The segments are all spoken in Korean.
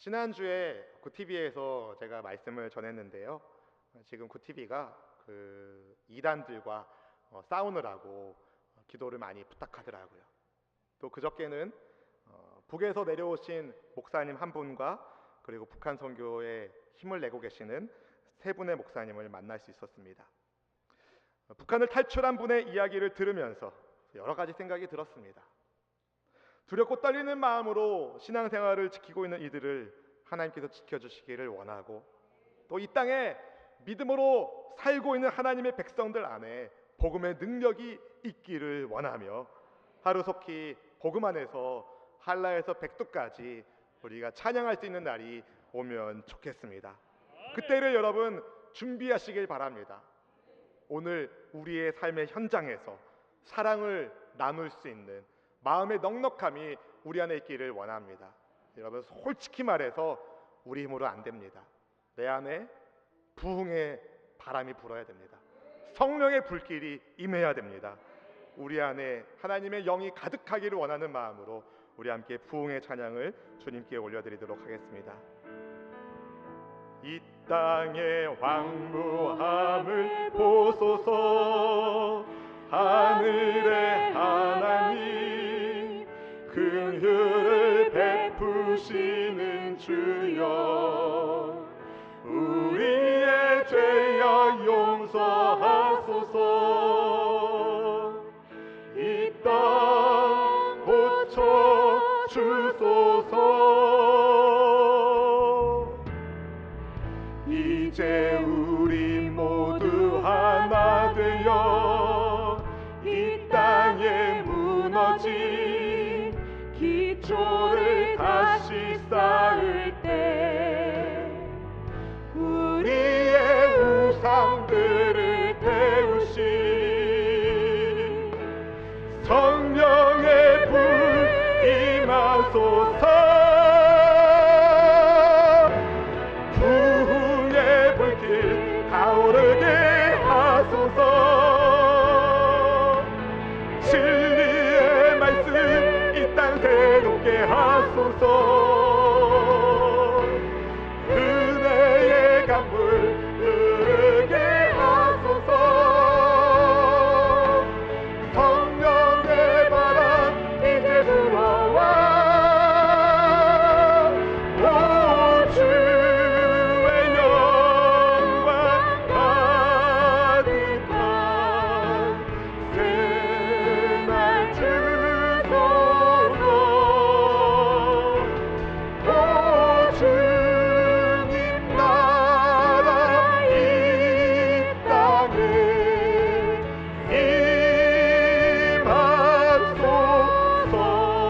지난주에 구티비에서 제가 말씀을 전했는데요. 지금 구티비가 이단들과 싸우느라고 기도를 많이 부탁하더라고요. 또 그저께는 북에서 내려오신 목사님 한 분과 그리고 북한 선교에 힘을 내고 계시는 세 분의 목사님을 만날 수 있었습니다. 북한을 탈출한 분의 이야기를 들으면서 여러 가지 생각이 들었습니다. 두렵고 떨리는 마음으로 신앙생활을 지키고 있는 이들을 하나님께서 지켜주시기를 원하고, 또 이 땅에 믿음으로 살고 있는 하나님의 백성들 안에 복음의 능력이 있기를 원하며, 하루속히 복음 안에서 한라에서 백두까지 우리가 찬양할 수 있는 날이 오면 좋겠습니다. 그때를 여러분 준비하시길 바랍니다. 오늘 우리의 삶의 현장에서 사랑을 나눌 수 있는 마음의 넉넉함이 우리 안에 있기를 원합니다. 여러분, 솔직히 말해서 우리 힘으로 안 됩니다. 내 안에 부흥의 바람이 불어야 됩니다. 성령의 불길이 임해야 됩니다. 우리 안에 하나님의 영이 가득하기를 원하는 마음으로 우리 함께 부흥의 찬양을 주님께 올려드리도록 하겠습니다. 이 땅의 황무함을 보소서. 하늘의 하나님, 긍휼을 베푸시는 주여, 우리의 죄악 용서하소서. 이 땅 고쳐 주소서. 이제 우리 모두 하나 되어 이 땅에 무너진 기초를 다시 쌓을 때 우리의 우상들을 태우신 성령의 불 임하소서. 부흥의 불길 타오르게 하소서. 진리의 말씀 이 땅 새롭게 하소서. 은혜의 강물 흐르게 하소서. 성령의 바람 이제 불어와. 오 주의 영광 가득한 새날 주소서. 오 주님 나라 이 땅에 임하소서.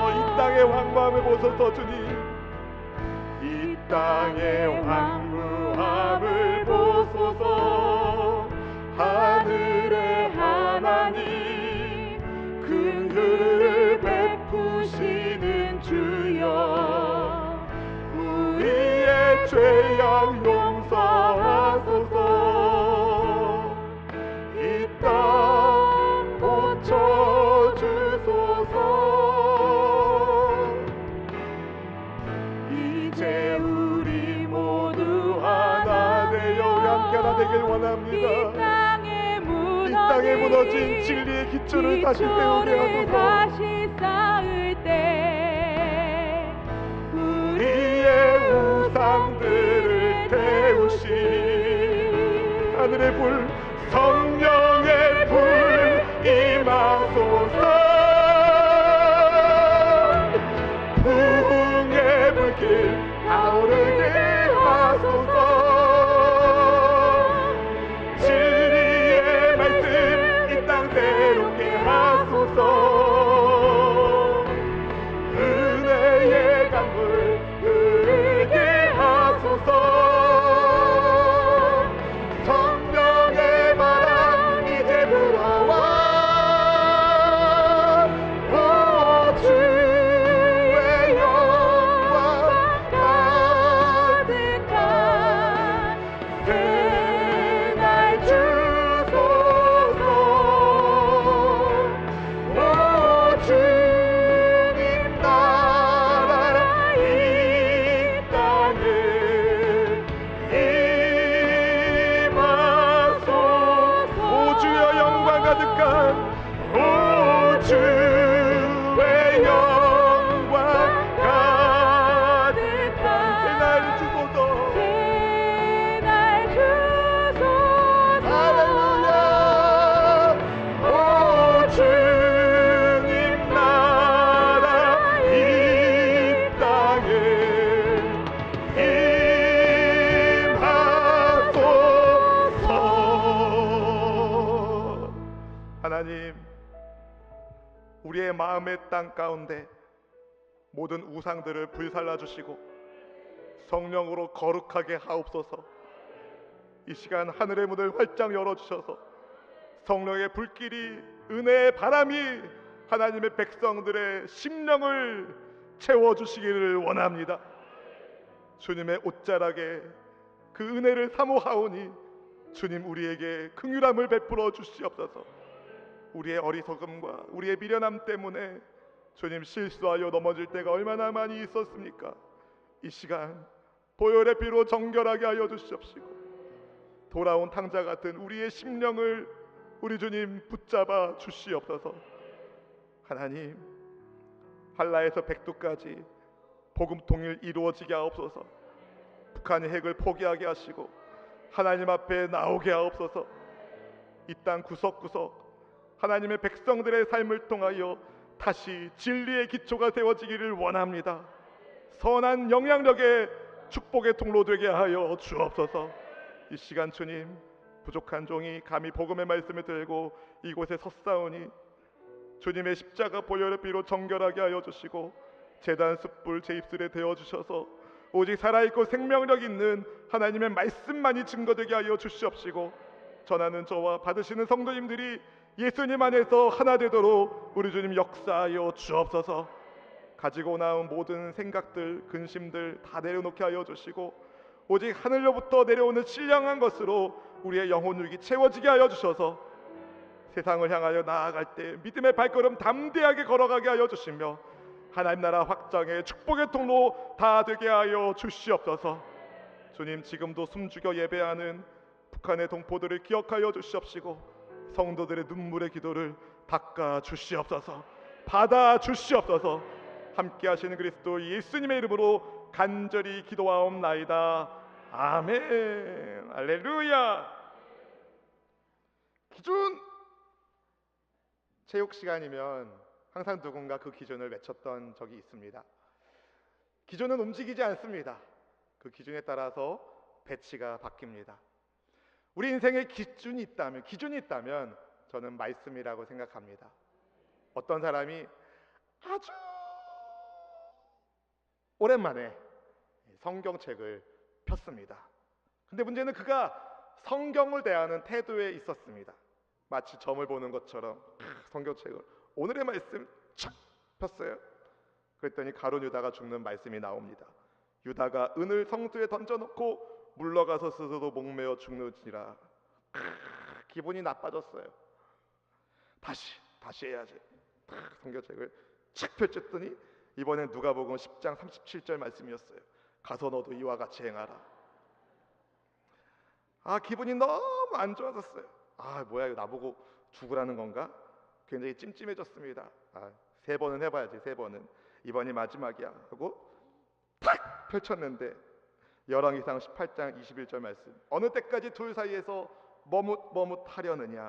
이 땅의 황무함을 보소서. 주님, 이 땅의 황무함을 보소서. 하늘의 하나님, 긍휼을 베푸시는 주여, 우리의 죄악 용서하소서. 이 땅 고쳐 주소서. 이제 우리 모두 하나 되어 함께 하나 되길 원합니다. 이 땅에 무너진 진리의 기초를 다시 세우게 하소서. 우리의 우상들을 태우신 하늘의 불, 성령의 불 임하소서. 부흥의 불길 타오르게 하소서. 진리의 말씀 이 땅 새롭게 하소서. 은혜의 강물 흐르게 하소서. 성령의 바람 이제 불어와. 오 주의 영광 가득한 우리의 마음의 땅 가운데 모든 우상들을 불살라 주시고 성령으로 거룩하게 하옵소서. 이 시간 하늘의 문을 활짝 열어주셔서 성령의 불길이, 은혜의 바람이 하나님의 백성들의 심령을 채워주시기를 원합니다. 주님의 옷자락에 그 은혜를 사모하오니 주님 우리에게 긍휼함을 베풀어 주시옵소서. 우리의 어리석음과 우리의 미련함 때문에 주님 실수하여 넘어질 때가 얼마나 많이 있었습니까? 이 시간 보혈의 피로 정결하게 하여 주시옵시고 돌아온 탕자 같은 우리의 심령을 우리 주님 붙잡아 주시옵소서. 하나님, 한라에서 백두까지 복음 통일 이루어지게 하옵소서. 북한의 핵을 포기하게 하시고 하나님 앞에 나오게 하옵소서. 이 땅 구석구석 하나님의 백성들의 삶을 통하여 다시 진리의 기초가 세워지기를 원합니다. 선한 영향력의 축복의 통로 되게 하여 주옵소서. 이 시간 주님, 부족한 종이 감히 복음의 말씀을 들고 이곳에 섰사오니 주님의 십자가 보혈의 피로 정결하게 하여 주시고 제단 숯불 제 입술에 대어 주셔서 오직 살아있고 생명력 있는 하나님의 말씀만이 증거되게 하여 주시옵시고 전하는 저와 받으시는 성도님들이 예수님 안에서 하나 되도록 우리 주님 역사하여 주옵소서. 가지고 나온 모든 생각들, 근심들 다 내려놓게 하여 주시고 오직 하늘로부터 내려오는 신령한 것으로 우리의 영혼육이 채워지게 하여 주셔서 세상을 향하여 나아갈 때 믿음의 발걸음 담대하게 걸어가게 하여 주시며 하나님 나라 확장의 축복의 통로 다 되게 하여 주시옵소서. 주님, 지금도 숨죽여 예배하는 북한의 동포들을 기억하여 주시옵시고 성도들의 눈물의 기도를 닦아 주시옵소서. 받아 주시옵소서. 함께 하시는 그리스도 예수님의 이름으로 간절히 기도하옵나이다. 아멘. 할렐루야. 기준 체육 시간이면 항상 누군가 그 기준을 외쳤던 적이 있습니다. 기준은 움직이지 않습니다. 그 기준에 따라서 배치가 바뀝니다. 우리 인생에 기준이 있다면 저는 말씀이라고 생각합니다. 어떤 사람이 아주 오랜만에 성경책을 폈습니다. 근데 문제는 그가 성경을 대하는 태도에 있었습니다. 마치 점을 보는 것처럼 성경책을 오늘의 말씀 착 폈어요. 그랬더니 가룟 유다가 죽는 말씀이 나옵니다. 유다가 은을 성수에 던져놓고 물러가서 스스로 목매어 죽는지라. 기분이 나빠졌어요. 다시 해야지. 성경책을 착 펼쳤더니 이번엔 누가복음 10장 37절 말씀이었어요. 가서 너도 이와 같이 행하라. 기분이 너무 안 좋아졌어요. 뭐야, 이거 나보고 죽으라는 건가? 굉장히 찜찜해졌습니다. 3번은 해봐야지. 3번은 이번이 마지막이야 하고 탁 펼쳤는데 열왕기상 18장 21절 말씀. 어느 때까지 둘 사이에서 머뭇하려느냐.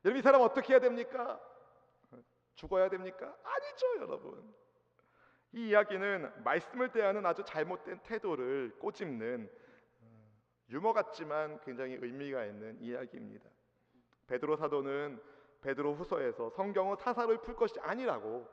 여러분, 이 사람 어떻게 해야 됩니까? 죽어야 됩니까? 아니죠, 여러분. 이 이야기는 말씀을 대하는 아주 잘못된 태도를 꼬집는 유머 같지만 굉장히 의미가 있는 이야기입니다. 베드로 사도는 베드로 후서에서 성경은 사사로이 풀 것이 아니라고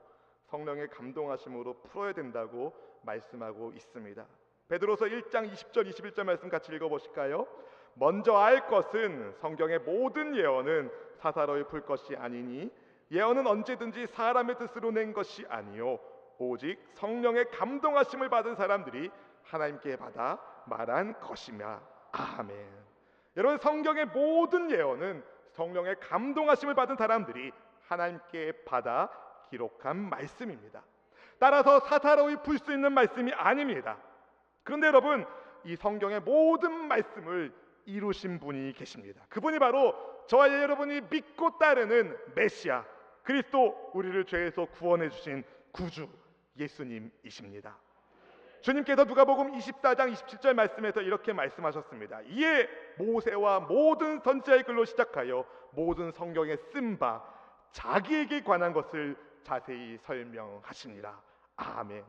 성령의 감동하심으로 풀어야 된다고 말씀하고 있습니다. 베드로서 1장 20절 21절 말씀 같이 읽어보실까요? 먼저 알 것은 성경의 모든 예언은 사사로이 풀 것이 아니니 예언은 언제든지 사람의 뜻으로 낸 것이 아니요 오직 성령의 감동하심을 받은 사람들이 하나님께 받아 말한 것이며. 아멘. 여러분, 성경의 모든 예언은 성령의 감동하심을 받은 사람들이 하나님께 받아 기록한 말씀입니다. 따라서 사사로이 풀 수 있는 말씀이 아닙니다. 그런데 여러분, 이 성경의 모든 말씀을 이루신 분이 계십니다. 그분이 바로 저와 여러분이 믿고 따르는 메시아 그리스도, 우리를 죄에서 구원해 주신 구주 예수님이십니다. 주님께서 누가복음 24장 27절 말씀에서 이렇게 말씀하셨습니다. 이에 모세와 모든 선지자의 글로 시작하여 모든 성경에 쓴 바 자기에게 관한 것을 자세히 설명하시니라. 아멘.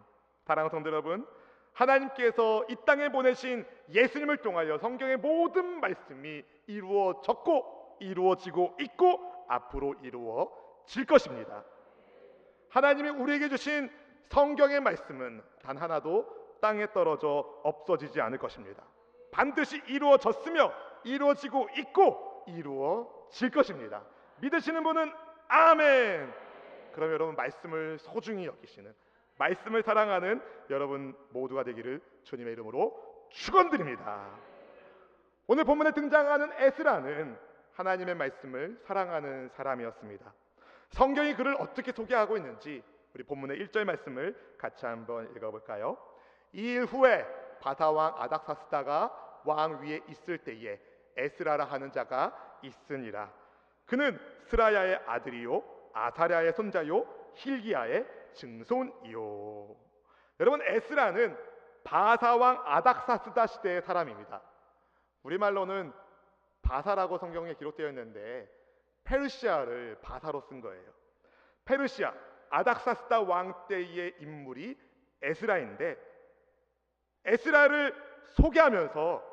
사랑하는 성도 여러분, 하나님께서 이 땅에 보내신 예수님을 통하여 성경의 모든 말씀이 이루어졌고 이루어지고 있고 앞으로 질 것입니다. 하나님이 우리에게 주신 성경의 말씀은 단 하나도 땅에 떨어져 없어지지 않을 것입니다. 반드시 이루어졌으며 이루어지고 있고 이루어질 것입니다. 믿으시는 분은 아멘. 그럼 여러분, 말씀을 소중히 여기시는, 말씀을 사랑하는 여러분 모두가 되기를 주님의 이름으로 축원드립니다. 오늘 본문에 등장하는 에스라는 하나님의 말씀을 사랑하는 사람이었습니다. 성경이 그를 어떻게 소개하고 있는지 우리 본문의 1절 말씀을 같이 한번 읽어볼까요? 이 일 후에 바사왕 아닥사스다가 왕 위에 있을 때에 에스라라 하는 자가 있으니라. 그는 스라야의 아들이요 아사랴의 손자요 힐기야의 증손이요. 여러분, 에스라는 바사왕 아닥사스다 시대의 사람입니다. 우리말로는 바사라고 성경에 기록되어 있는데 페르시아를 바사로 쓴 거예요. 페르시아 아닥사스다 왕 때의 인물이 에스라인데, 에스라를 소개하면서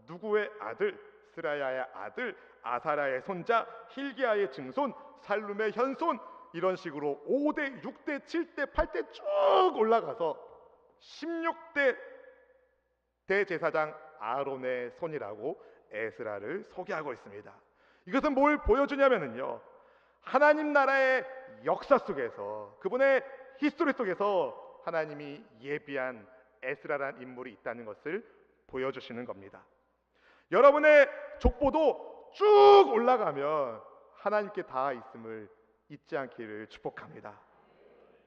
누구의 아들, 스라야의 아들, 아사랴의 손자, 힐기야의 증손, 살룸의 현손, 이런 식으로 5대, 6대, 7대, 8대 쭉 올라가서 16대 대제사장 아론의 손이라고 에스라를 소개하고 있습니다. 이것은 뭘 보여주냐면요, 하나님 나라의 역사 속에서, 그분의 히스토리 속에서 하나님이 예비한 에스라라는 인물이 있다는 것을 보여주시는 겁니다. 여러분의 족보도 쭉 올라가면 하나님께 다 있음을 잊지 않기를 축복합니다.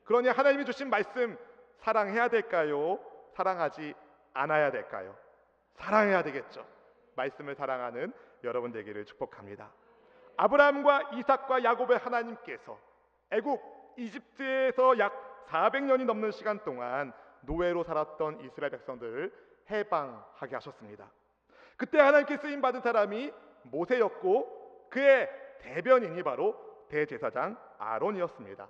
그러니 하나님이 주신 말씀 사랑해야 될까요? 사랑하지 않아야 될까요? 사랑해야 되겠죠. 말씀을 사랑하는 여러분 되기를 축복합니다. 아브라함과 이삭과 야곱의 하나님께서 애굽 이집트에서 약 400년이 넘는 시간 동안 노예로 살았던 이스라엘 백성들을 해방하게 하셨습니다. 그때 하나님께 쓰임받은 사람이 모세였고 그의 대변인이 바로 대제사장 아론이었습니다.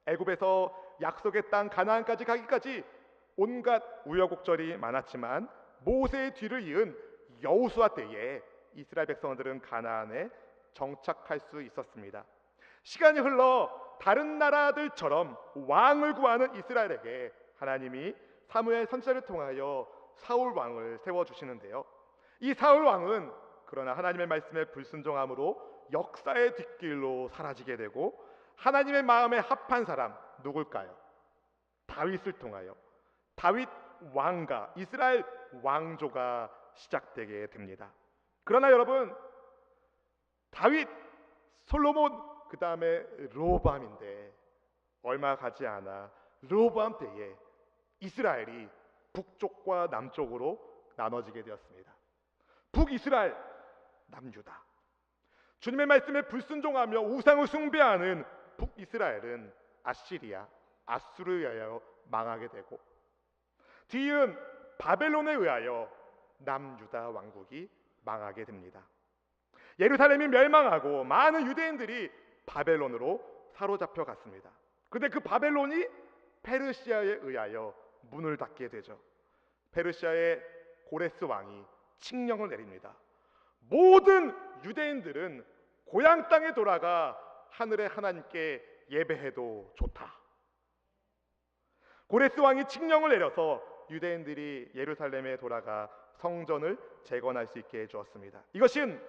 애굽에서 약속의 땅 가나안까지 가기까지 온갖 우여곡절이 많았지만 모세의 뒤를 이은 여호수아 때에 이스라엘 백성들은 가나안에 정착할 수 있었습니다. 시간이 흘러 다른 나라들처럼 왕을 구하는 이스라엘에게 하나님이 사무엘 선지자를 통하여 사울 왕을 세워주시는데요, 이 사울 왕은 그러나 하나님의 말씀에 불순종함으로 역사의 뒷길로 사라지게 되고 하나님의 마음에 합한 사람 누굴까요? 다윗을 통하여 다윗 왕가, 이스라엘 왕조가 시작되게 됩니다. 그러나 여러분, 다윗, 솔로몬, 그 다음에 르호보암인데 얼마 가지 않아 르호보암 때에 이스라엘이 북쪽과 남쪽으로 나눠지게 되었습니다. 북이스라엘, 남유다. 주님의 말씀에 불순종하며 우상을 숭배하는 북이스라엘은 아시리아, 아수르에 의하여 망하게 되고, 뒤은 바벨론에 의하여 남유다 왕국이 망하게 됩니다. 예루살렘이 멸망하고 많은 유대인들이 바벨론으로 사로잡혀 갔습니다. 그런데 그 바벨론이 페르시아에 의하여 문을 닫게 되죠. 페르시아의 고레스 왕이 칙령을 내립니다. 모든 유대인들은 고향 땅에 돌아가 하늘의 하나님께 예배해도 좋다. 고레스 왕이 칙령을 내려서 유대인들이 예루살렘에 돌아가 성전을 재건할 수 있게 해주었습니다. 이것은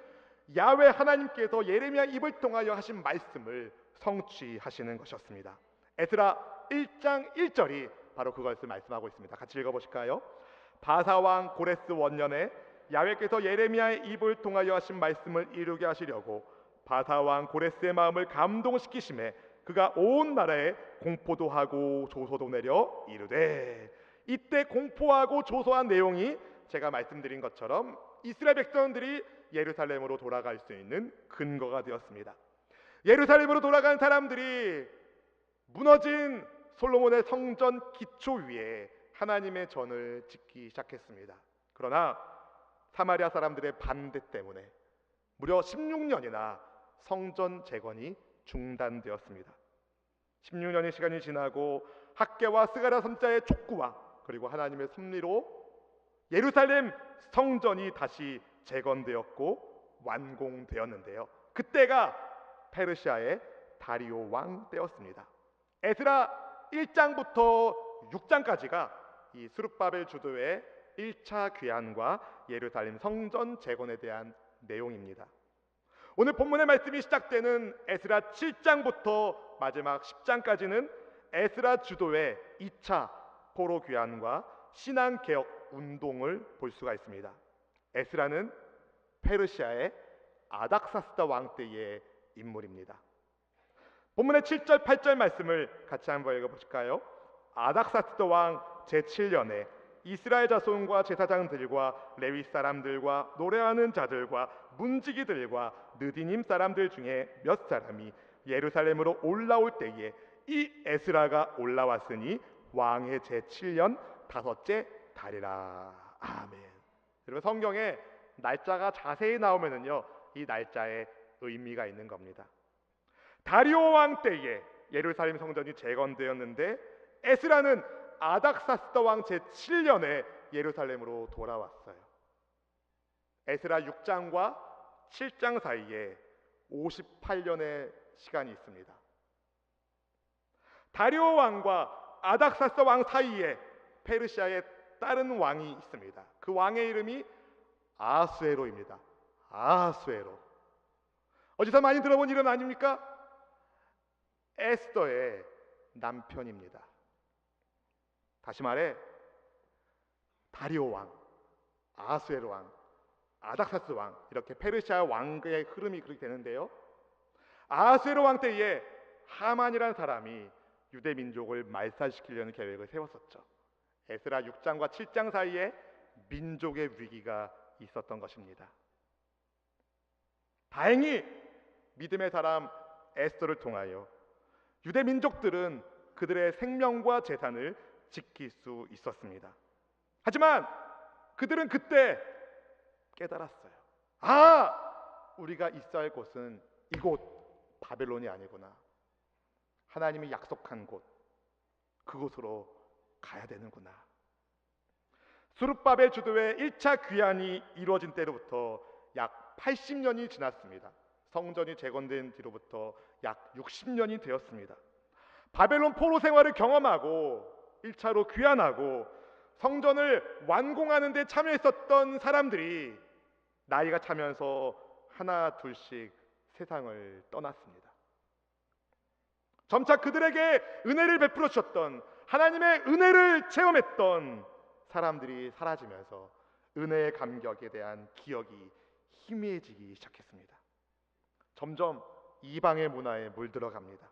야훼 하나님께서 예레미야 입을 통하여 하신 말씀을 성취하시는 것이었습니다. 에스라 1장 1절이 바로 그것을 말씀하고 있습니다. 같이 읽어보실까요? 바사왕 고레스 원년에 야훼께서 예레미야의 입을 통하여 하신 말씀을 이루게 하시려고 바사왕 고레스의 마음을 감동시키심에 그가 온 나라에 공포도 하고 조소도 내려 이르되, 이때 공포하고 조소한 내용이 제가 말씀드린 것처럼 이스라엘 백성들이 예루살렘으로 돌아갈 수 있는 근거가 되었습니다. 예루살렘으로 돌아간 사람들이 무너진 솔로몬의 성전 기초 위에 하나님의 전을 짓기 시작했습니다. 그러나 사마리아 사람들의 반대 때문에 무려 16년이나 성전 재건이 중단되었습니다. 16년의 시간이 지나고 학개와 스가랴 선자의 촉구와 그리고 하나님의 섭리로 예루살렘 성전이 다시 재건되었고 완공되었는데요, 그때가 페르시아의 다리오 왕 때였습니다. 에스라 1장부터 6장까지가 이 스룹바벨 주도의 1차 귀환과 예루살렘 성전 재건에 대한 내용입니다. 오늘 본문의 말씀이 시작되는 에스라 7장부터 마지막 10장까지는 에스라 주도의 2차 포로 귀환과 신앙 개혁 운동을 볼 수가 있습니다. 에스라는 페르시아의 아닥사스다 왕 때의 인물입니다. 본문의 7절 8절 말씀을 같이 한번 읽어보실까요? 아닥사스다 왕 제7년에 이스라엘 자손과 제사장들과 레위 사람들과 노래하는 자들과 문지기들과 느디님 사람들 중에 몇 사람이 예루살렘으로 올라올 때에 이 에스라가 올라왔으니 왕의 제7년 다섯째 달이라. 아멘. 여러분, 성경에 날짜가 자세히 나오면은요, 이 날짜에 의미가 있는 겁니다. 다리오 왕 때에 예루살렘 성전이 재건되었는데 에스라는 아닥사스다 왕 제7년에 예루살렘으로 돌아왔어요. 에스라 6장과 7장 사이에 58년의 시간이 있습니다. 다리오 왕과 아닥사스다 왕 사이에 페르시아의 다른 왕이 있습니다. 그 왕의 이름이 아하수에로입니다. 아하수에로. 어디서 많이 들어본 이름 아닙니까? 에스더의 남편입니다. 다시 말해 다리오 왕, 아하수에로 왕, 아닥사스 왕, 이렇게 페르시아 왕의 흐름이 그렇게 되는데요. 아하수에로 왕 때에 하만이라는 사람이 유대 민족을 말살시키려는 계획을 세웠었죠. 에스라 6장과 7장 사이에 민족의 위기가 있었던 것입니다. 다행히 믿음의 사람 에스더를 통하여 유대 민족들은 그들의 생명과 재산을 지킬 수 있었습니다. 하지만 그들은 그때 깨달았어요. 우리가 있어야 할 곳은 이곳 바벨론이 아니구나. 하나님이 약속한 곳, 그곳으로 가야 되는구나. 스룹바벨 주도의 1차 귀환이 이루어진 때로부터 약 80년이 지났습니다. 성전이 재건된 뒤로부터 약 60년이 되었습니다. 바벨론 포로 생활을 경험하고 1차로 귀환하고 성전을 완공하는 데 참여했었던 사람들이 나이가 차면서 하나 둘씩 세상을 떠났습니다. 점차 그들에게 은혜를 베풀어 주셨던, 하나님의 은혜를 체험했던 사람들이 사라지면서 은혜의 감격에 대한 기억이 희미해지기 시작했습니다. 점점 이방의 문화에 물들어갑니다.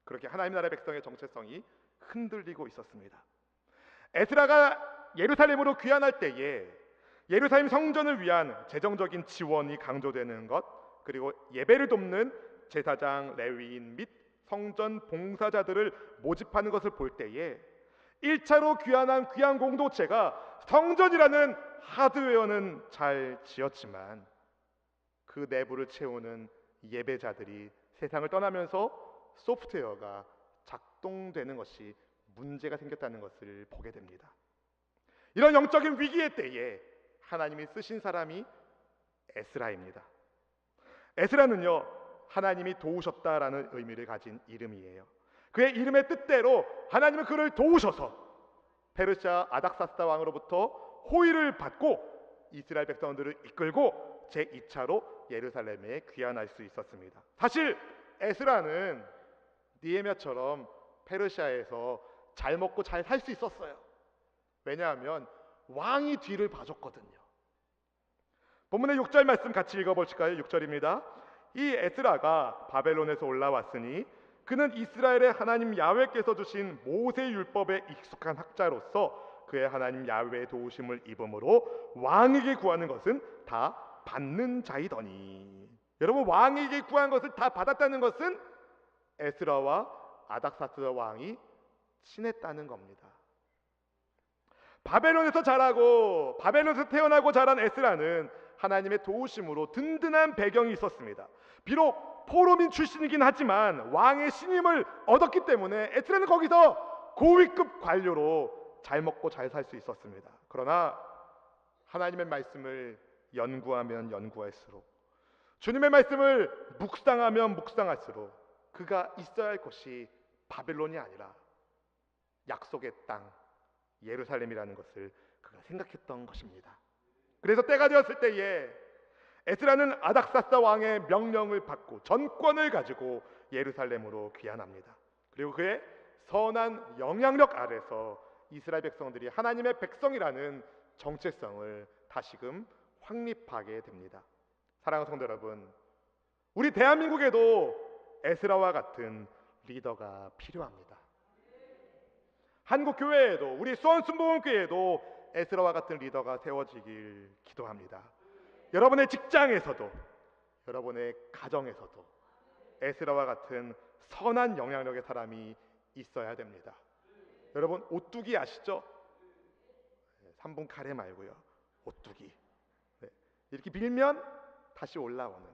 그렇게 하나님 나라의 백성의 정체성이 흔들리고 있었습니다. 에스라가 예루살렘으로 귀환할 때에 예루살렘 성전을 위한 재정적인 지원이 강조되는 것, 그리고 예배를 돕는 제사장, 레위인 및 성전 봉사자들을 모집하는 것을 볼 때에 1차로 귀환한 귀환 공동체가 성전이라는 하드웨어는 잘 지었지만 그 내부를 채우는 예배자들이 세상을 떠나면서 소프트웨어가 작동되는 것이 문제가 생겼다는 것을 보게 됩니다. 이런 영적인 위기의 때에 하나님이 쓰신 사람이 에스라입니다. 에스라는요, 하나님이 도우셨다라는 의미를 가진 이름이에요. 그의 이름의 뜻대로 하나님은 그를 도우셔서 페르시아 아닥사스다 왕으로부터 호의를 받고 이스라엘 백성들을 이끌고 제2차로 예루살렘에 귀환할 수 있었습니다. 사실 에스라는 느헤미야처럼 페르시아에서 잘 먹고 잘 살 수 있었어요. 왜냐하면 왕이 뒤를 봐줬거든요. 본문의 6절 말씀 같이 읽어보실까요? 6절입니다. 이 에스라가 바벨론에서 올라왔으니 그는 이스라엘의 하나님 야훼께서 주신 모세 율법에 익숙한 학자로서 그의 하나님 야훼의 도우심을 입음으로 왕에게 구하는 것은 다 받는 자이더니. 여러분, 왕에게 구한 것을 다 받았다는 것은 에스라와 아닥사스 왕이 친했다는 겁니다. 바벨론에서 자라고 바벨론에서 태어나고 자란 에스라는 하나님의 도우심으로 든든한 배경이 있었습니다. 비록 포로민 출신이긴 하지만 왕의 신임을 얻었기 때문에 에스라는 거기서 고위급 관료로 잘 먹고 잘 살 수 있었습니다. 그러나 하나님의 말씀을 연구하면 연구할수록, 주님의 말씀을 묵상하면 묵상할수록 그가 있어야 할 곳이 바벨론이 아니라 약속의 땅 예루살렘이라는 것을 그가 생각했던 것입니다. 그래서 때가 되었을 때에 에스라는 아닥사스 왕의 명령을 받고 전권을 가지고 예루살렘으로 귀환합니다. 그리고 그의 선한 영향력 아래서 이스라엘 백성들이 하나님의 백성이라는 정체성을 다시금 확립하게 됩니다. 사랑하는 성도 여러분, 우리 대한민국에도 에스라와 같은 리더가 필요합니다. 한국 교회에도, 우리 수원순복음교회에도 에스라와 같은 리더가 세워지길 기도합니다. 여러분의 직장에서도, 여러분의 가정에서도 에스라와 같은 선한 영향력의 사람이 있어야 됩니다. 여러분, 오뚜기 아시죠? 3분 카레 말고요, 오뚜기. 이렇게 밀면 다시 올라오는,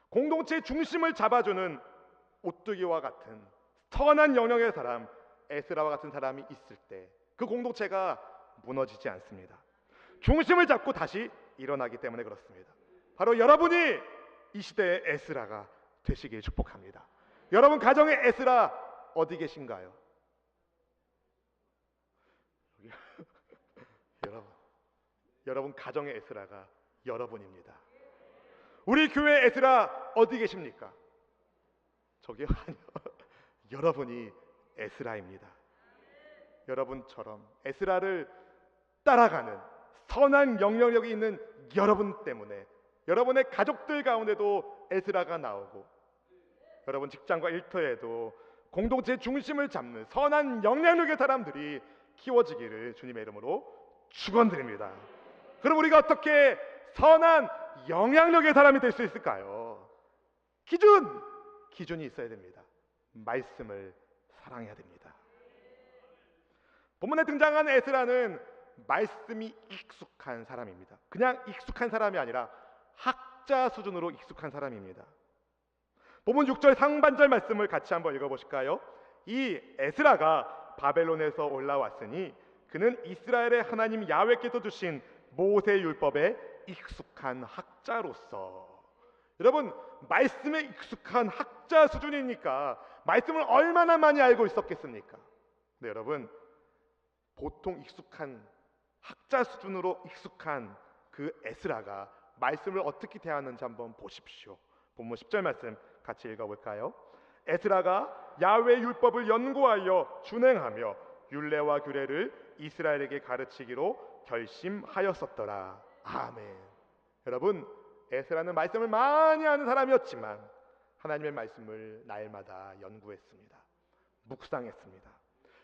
공동체의 중심을 잡아주는 오뚜기와 같은 선한 영향의 사람, 에스라와 같은 사람이 있을 때 그 공동체가 무너지지 않습니다. 중심을 잡고 다시 일어나기 때문에 그렇습니다. 바로 여러분이 이 시대의 에스라가 되시길 축복합니다. 여러분 가정의 에스라 어디 계신가요? 여러분 가정의 에스라가 여러분입니다. 우리 교회 에스라 어디 계십니까? 저기요, 아니요. 여러분이 에스라입니다. 여러분처럼 에스라를 따라가는 선한 영향력이 있는 여러분 때문에 여러분의 가족들 가운데도 에스라가 나오고, 여러분 직장과 일터에도 공동체의 중심을 잡는 선한 영향력의 사람들이 키워지기를 주님의 이름으로 축원드립니다. 그럼 우리가 어떻게 선한 영향력의 사람이 될 수 있을까요? 기준이 있어야 됩니다. 말씀을 사랑해야 됩니다. 본문에 등장한 에스라는 말씀이 익숙한 사람입니다. 그냥 익숙한 사람이 아니라 학자 수준으로 익숙한 사람입니다. 본문 6절 상반절 말씀을 같이 한번 읽어보실까요? 이 에스라가 바벨론에서 올라왔으니 그는 이스라엘의 하나님 야훼께서 주신 모세 율법에 익숙한 학자로서. 여러분, 말씀에 익숙한 학자 수준이니까 말씀을 얼마나 많이 알고 있었겠습니까? 네, 여러분, 보통 익숙한 학자 수준으로 익숙한 그 에스라가 말씀을 어떻게 대하는지 한번 보십시오. 본문 10절 말씀 같이 읽어볼까요? 에스라가 야훼 율법을 연구하여 준행하며 율례와 규례를 이스라엘에게 가르치기로 결심하였었더라. 아멘. 여러분, 에스라는 말씀을 많이 아는 사람이었지만 하나님의 말씀을 날마다 연구했습니다. 묵상했습니다.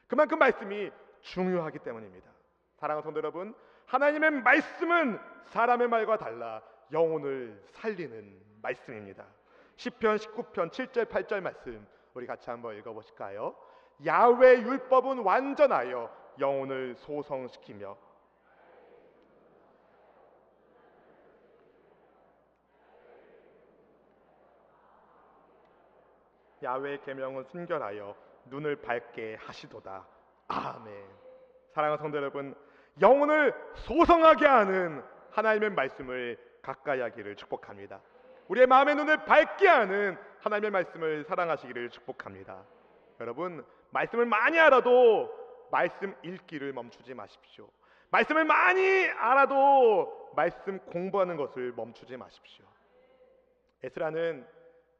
그만큼 말씀이 중요하기 때문입니다. 사랑하는 성도 여러분, 하나님의 말씀은 사람의 말과 달라 영혼을 살리는 말씀입니다. 시편 19편 7절 8절 말씀 우리 같이 한번 읽어보실까요? 야훼 율법은 완전하여 영혼을 소성시키며 야훼의 계명은 순결하여 눈을 밝게 하시도다. 아멘. 사랑하는 성도 여러분, 영혼을 소성하게 하는 하나님의 말씀을 가까이 하기를 축복합니다. 우리의 마음의 눈을 밝게 하는 하나님의 말씀을 사랑하시기를 축복합니다. 여러분, 말씀을 많이 알아도 말씀 읽기를 멈추지 마십시오. 말씀을 많이 알아도 말씀 공부하는 것을 멈추지 마십시오. 에스라는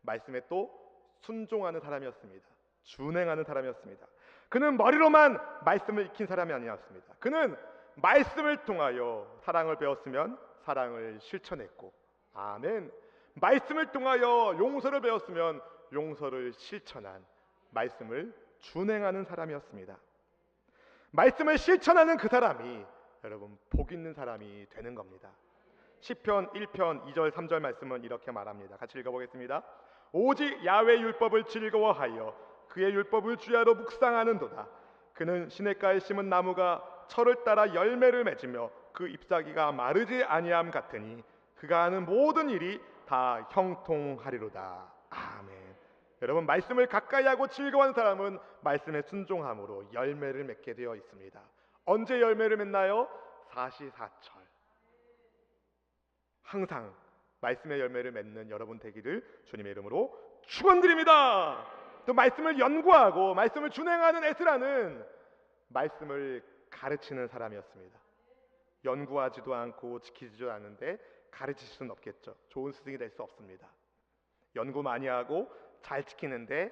말씀에 또 순종하는 사람이었습니다. 준행하는 사람이었습니다. 그는 머리로만 말씀을 익힌 사람이 아니었습니다. 그는 말씀을 통하여 사랑을 배웠으면 사랑을 실천했고, 아멘. 말씀을 통하여 용서를 배웠으면 용서를 실천한, 말씀을 준행하는 사람이었습니다. 말씀을 실천하는 그 사람이 여러분 복 있는 사람이 되는 겁니다. 시편 1편 2절 3절 말씀은 이렇게 말합니다. 같이 읽어보겠습니다. 오직 야훼 율법을 즐거워하여 그의 율법을 주야로 묵상하는도다. 그는 시냇가에 심은 나무가 철을 따라 열매를 맺으며 그 잎사귀가 마르지 아니함 같으니 그가 하는 모든 일이 다 형통하리로다. 아멘. 여러분, 말씀을 가까이 하고 즐거워하는 사람은 말씀에 순종함으로 열매를 맺게 되어 있습니다. 언제 열매를 맺나요? 사시사철. 항상 말씀의 열매를 맺는 여러분 되기를 주님의 이름으로 축원드립니다. 또 말씀을 연구하고 말씀을 준행하는 에스라는 말씀을 가르치는 사람이었습니다. 연구하지도 않고 지키지도 않는데 가르칠 수는 없겠죠. 좋은 스승이 될 수 없습니다. 연구 많이 하고 잘 지키는데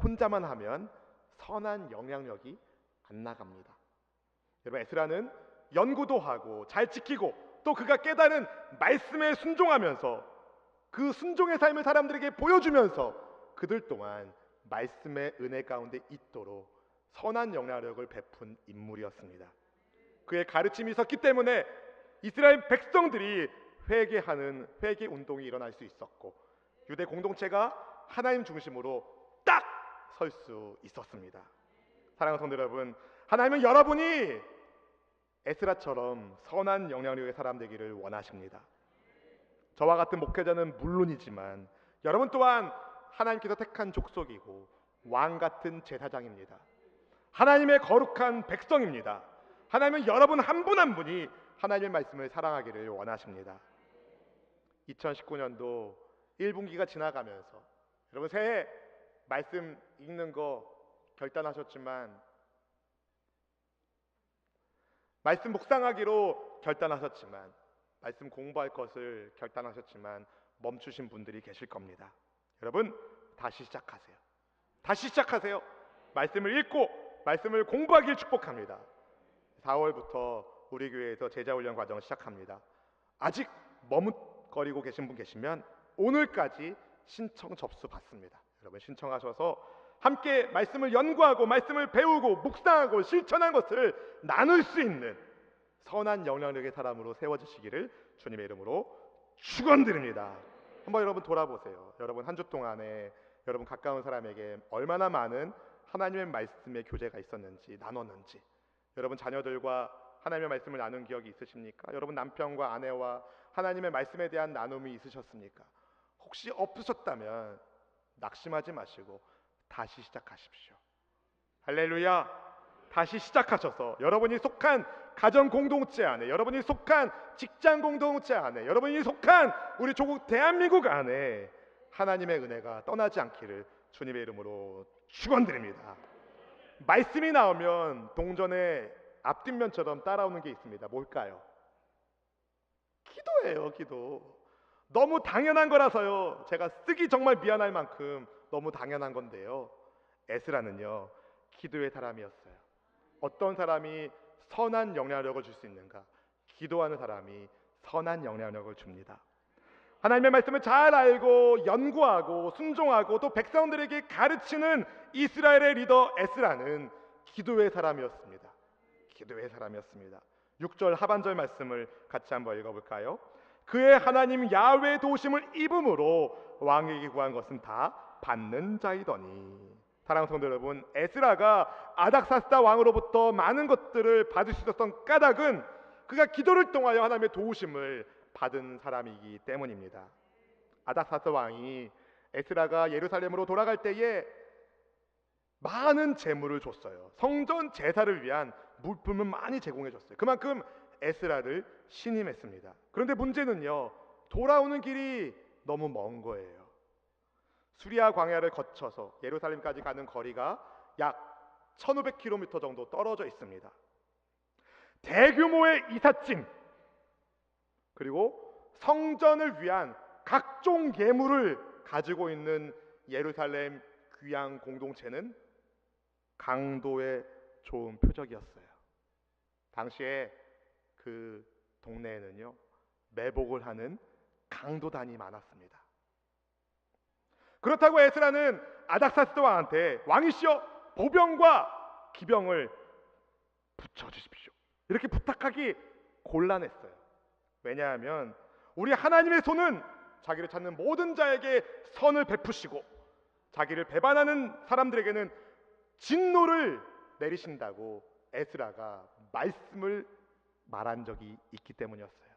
혼자만 하면 선한 영향력이 안 나갑니다. 여러분, 에스라는 연구도 하고 잘 지키고 또 그가 깨달은 말씀에 순종하면서 그 순종의 삶을 사람들에게 보여주면서 그들 또한 말씀의 은혜 가운데 있도록 선한 영향력을 베푼 인물이었습니다. 그의 가르침이 있었기 때문에 이스라엘 백성들이 회개하는 회개 운동이 일어날 수 있었고 유대 공동체가 하나님 중심으로 딱 설 수 있었습니다. 사랑하는 성도 여러분, 하나님은 여러분이 에스라처럼 선한 영향력의 사람 되기를 원하십니다. 저와 같은 목회자는 물론이지만 여러분 또한 하나님께서 택한 족속이고 왕 같은 제사장입니다. 하나님의 거룩한 백성입니다. 하나님은 여러분 한 분 한 분이 하나님의 말씀을 사랑하기를 원하십니다. 2019년도 1분기가 지나가면서 여러분 새해 말씀 읽는 거 결단하셨지만 말씀 묵상하기로 결단하셨지만 말씀 공부할 것을 결단하셨지만 멈추신 분들이 계실 겁니다. 여러분 다시 시작하세요. 다시 시작하세요. 말씀을 읽고 말씀을 공부하길 축복합니다. 4월부터 우리 교회에서 제자훈련 과정을 시작합니다. 아직 머뭇거리고 계신 분 계시면 오늘까지 신청 접수 받습니다. 여러분 신청하셔서 함께 말씀을 연구하고 말씀을 배우고 묵상하고 실천한 것을 나눌 수 있는 선한 영향력의 사람으로 세워지시기를 주님의 이름으로 축원드립니다. 한번 여러분 돌아보세요. 여러분 한 주 동안에 여러분 가까운 사람에게 얼마나 많은 하나님의 말씀의 교제가 있었는지 나눴는지, 여러분 자녀들과 하나님의 말씀을 나눈 기억이 있으십니까? 여러분 남편과 아내와 하나님의 말씀에 대한 나눔이 있으셨습니까? 혹시 없으셨다면 낙심하지 마시고 다시 시작하십시오. 할렐루야. 다시 시작하셔서 여러분이 속한 가정 공동체 안에, 여러분이 속한 직장 공동체 안에, 여러분이 속한 우리 조국 대한민국 안에 하나님의 은혜가 떠나지 않기를 주님의 이름으로 축원드립니다. 말씀이 나오면 동전의 앞뒷면처럼 따라오는 게 있습니다. 뭘까요? 기도예요. 기도. 너무 당연한 거라서요, 제가 쓰기 정말 미안할 만큼 너무 당연한 건데요, 에스라는요 기도의 사람이었어요. 어떤 사람이 선한 영향력을 줄 수 있는가? 기도하는 사람이 선한 영향력을 줍니다. 하나님의 말씀을 잘 알고 연구하고 순종하고 또 백성들에게 가르치는 이스라엘의 리더 에스라는 기도의 사람이었습니다. 기도의 사람이었습니다. 6절 하반절 말씀을 같이 한번 읽어볼까요? 그의 하나님 야훼의 도우심을 입음으로 왕에게 구한 것은 다 받는 자이더니. 사랑하는 성도 여러분, 에스라가 아닥사스다 왕으로부터 많은 것들을 받을 수 있었던 까닭은 그가 기도를 통하여 하나님의 도우심을 받은 사람이기 때문입니다. 아닥사스다 왕이 에스라가 예루살렘으로 돌아갈 때에 많은 재물을 줬어요. 성전 제사를 위한 물품을 많이 제공해 줬어요. 그만큼 에스라를 신임했습니다. 그런데 문제는요, 돌아오는 길이 너무 먼 거예요. 수리아 광야를 거쳐서 예루살렘까지 가는 거리가 약 1500km 정도 떨어져 있습니다. 대규모의 이삿짐, 그리고 성전을 위한 각종 예물을 가지고 있는 예루살렘 귀양 공동체는 강도의 좋은 표적이었어요. 당시에 그 동네에는요 매복을 하는 강도단이 많았습니다. 그렇다고 에스라는 아닥사스다 왕한테 왕이시여 보병과 기병을 붙여주십시오 이렇게 부탁하기 곤란했어요. 왜냐하면 우리 하나님의 손은 자기를 찾는 모든 자에게 선을 베푸시고 자기를 배반하는 사람들에게는 진노를 내리신다고 에스라가 말씀을 말한 적이 있기 때문이었어요.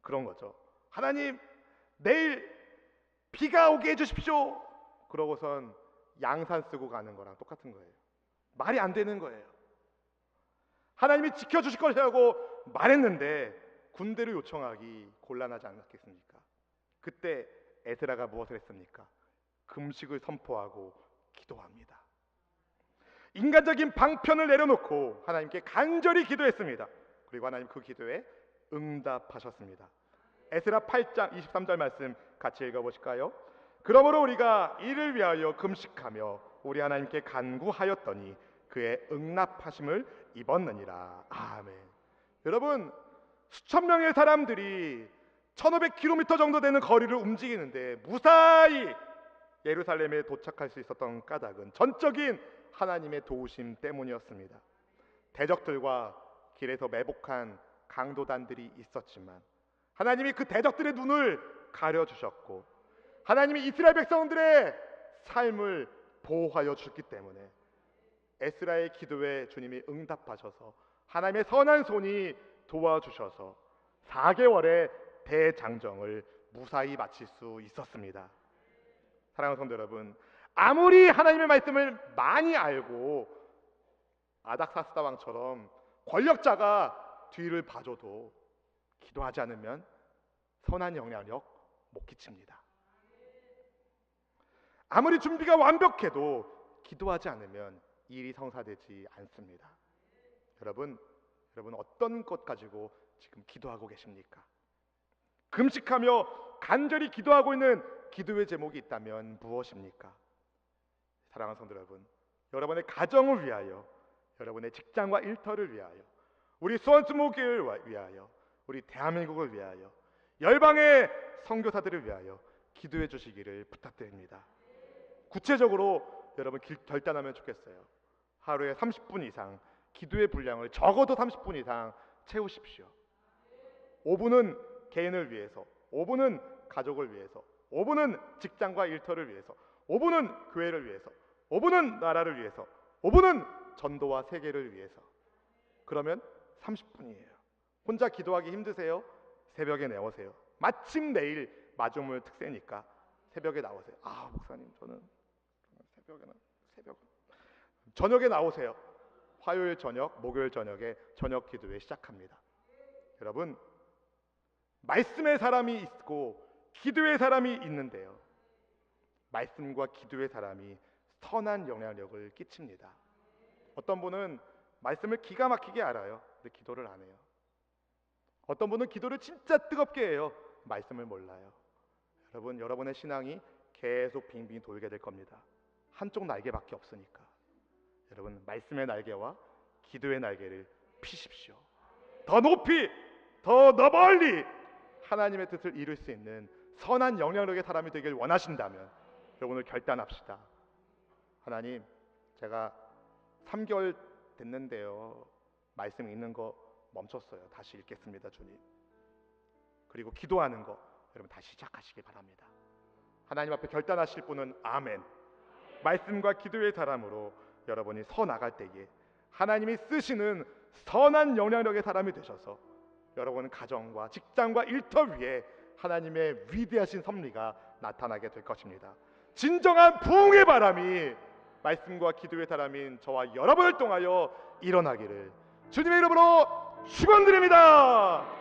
그런 거죠. 하나님 내일 비가 오게 해주십시오 그러고선 양산 쓰고 가는 거랑 똑같은 거예요. 말이 안 되는 거예요. 하나님이 지켜주실 것이라고 말했는데 군대를 요청하기 곤란하지 않았겠습니까? 그때 에스라가 무엇을 했습니까? 금식을 선포하고 기도합니다. 인간적인 방편을 내려놓고 하나님께 간절히 기도했습니다. 그리고 하나님 그 기도에 응답하셨습니다. 에스라 8장 23절 말씀 같이 읽어보실까요? 그러므로 우리가 이를 위하여 금식하며 우리 하나님께 간구하였더니 그의 응답하심을 입었느니라. 아멘. 여러분, 수천 명의 사람들이 1500km 정도 되는 거리를 움직이는데 무사히 예루살렘에 도착할 수 있었던 까닭은 전적인 하나님의 도우심 때문이었습니다. 대적들과 길에서 매복한 강도단들이 있었지만 하나님이 그 대적들의 눈을 가려주셨고 하나님이 이스라엘 백성들의 삶을 보호하여 주셨기 때문에 에스라의 기도에 주님이 응답하셔서 하나님의 선한 손이 도와주셔서 4개월의 대장정을 무사히 마칠 수 있었습니다. 사랑하는 성도 여러분, 아무리 하나님의 말씀을 많이 알고 아닥사스다 왕처럼 권력자가 뒤를 봐줘도 기도하지 않으면 선한 영향력 못 끼칩니다. 아무리 준비가 완벽해도 기도하지 않으면 일이 성사되지 않습니다. 여러분 어떤 것 가지고 지금 기도하고 계십니까? 금식하며 간절히 기도하고 있는 기도의 제목이 있다면 무엇입니까? 사랑하는 성도 여러분, 여러분의 가정을 위하여, 여러분의 직장과 일터를 위하여, 우리 수원수목교회를 위하여, 우리 대한민국을 위하여, 열방의 선교사들을 위하여 기도해 주시기를 부탁드립니다. 구체적으로 여러분 결단하면 좋겠어요. 하루에 30분 이상 기도의 분량을 적어도 30분 이상 채우십시오. 5분은 개인을 위해서, 5분은 가족을 위해서, 5분은 직장과 일터를 위해서, 5분은 교회를 위해서, 5분은 나라를 위해서, 5분은 전도와 세계를 위해서. 그러면 30분이에요. 혼자 기도하기 힘드세요? 새벽에 나오세요. 마침 내일 마중물 특세니까 새벽에 나오세요. 목사님 저는 저녁에 나오세요. 화요일 저녁, 목요일 저녁에 저녁 기도회 시작합니다. 여러분, 말씀의 사람이 있고 기도의 사람이 있는데요, 말씀과 기도의 사람이 선한 영향력을 끼칩니다. 어떤 분은 말씀을 기가 막히게 알아요. 근데 기도를 안 해요. 어떤 분은 기도를 진짜 뜨겁게 해요. 말씀을 몰라요. 여러분, 여러분의 신앙이 계속 빙빙 돌게 될 겁니다. 한쪽 날개밖에 없으니까. 여러분, 말씀의 날개와 기도의 날개를 피십시오. 더 높이, 더 멀리 하나님의 뜻을 이룰 수 있는 선한 영향력의 사람이 되길 원하신다면 여러분, 오늘 결단합시다. 하나님, 제가 3개월 됐는데요, 말씀 읽는 거 멈췄어요. 다시 읽겠습니다, 주님. 그리고 기도하는 거 여러분 다시 시작하시기 바랍니다. 하나님 앞에 결단하실 분은 아멘. 말씀과 기도의 사람으로 여러분이 서 나갈 때에 하나님이 쓰시는 선한 영향력의 사람이 되셔서 여러분 가정과 직장과 일터 위에 하나님의 위대하신 섭리가 나타나게 될 것입니다. 진정한 부흥의 바람이 말씀과 기도의 사람인 저와 여러분을 통하여 일어나기를 주님의 이름으로 축원드립니다.